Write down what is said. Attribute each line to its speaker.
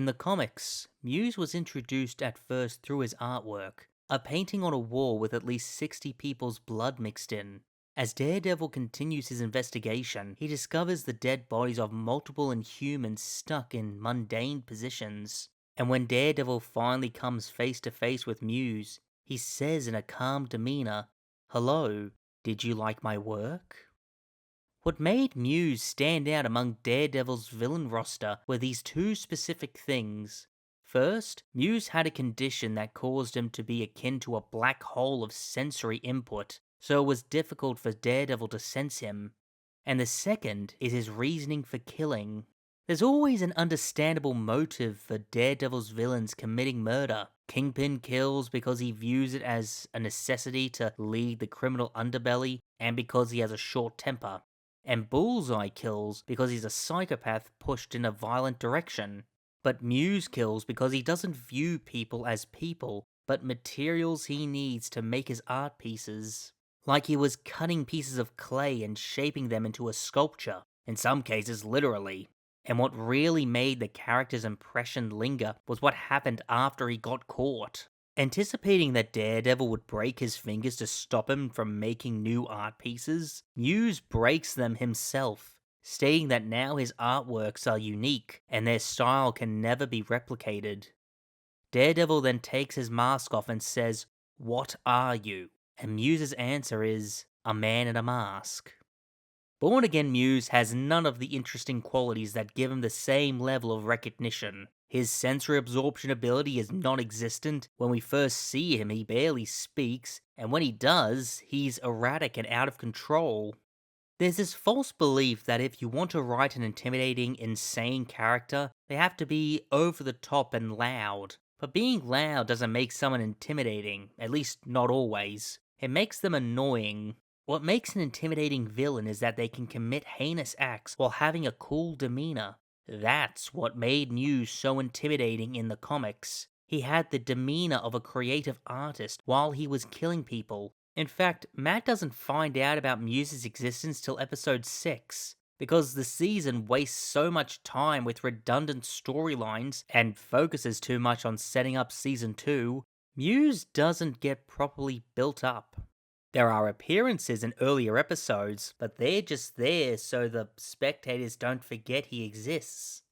Speaker 1: In the comics, Muse was introduced at first through his artwork, a painting on a wall with at least 60 people's blood mixed in. As Daredevil continues his investigation, he discovers the dead bodies of multiple Inhumans stuck in mundane positions. And when Daredevil finally comes face to face with Muse, he says in a calm demeanor, "Hello, did you like my work?" What made Muse stand out among Daredevil's villain roster were these two specific things. First, Muse had a condition that caused him to be akin to a black hole of sensory input, so it was difficult for Daredevil to sense him. And the second is his reasoning for killing. There's always an understandable motive for Daredevil's villains committing murder. Kingpin kills because he views it as a necessity to lead the criminal underbelly and because he has a short temper. And Bullseye kills because he's a psychopath pushed in a violent direction. But Muse kills because he doesn't view people as people, but materials he needs to make his art pieces. Like he was cutting pieces of clay and shaping them into a sculpture, in some cases literally. And what really made the character's impression linger was what happened after he got caught. Anticipating that Daredevil would break his fingers to stop him from making new art pieces, Muse breaks them himself, stating that now his artworks are unique and their style can never be replicated. Daredevil then takes his mask off and says, "What are you?" And Muse's answer is, "A man in a mask." Born Again Muse has none of the interesting qualities that give him the same level of recognition. His sensory absorption ability is non-existent. When we first see him, he barely speaks, and when he does, he's erratic and out of control. There's this false belief that if you want to write an intimidating, insane character, they have to be over the top and loud. But being loud doesn't make someone intimidating, at least not always. It makes them annoying. What makes an intimidating villain is that they can commit heinous acts while having a cool demeanor. That's what made Muse so intimidating in the comics. He had the demeanor of a creative artist while he was killing people. In fact, Matt doesn't find out about Muse's existence till episode 6, because the season wastes so much time with redundant storylines and focuses too much on setting up season 2, Muse doesn't get properly built up. There are appearances in earlier episodes, but they're just there so the spectators don't forget he exists.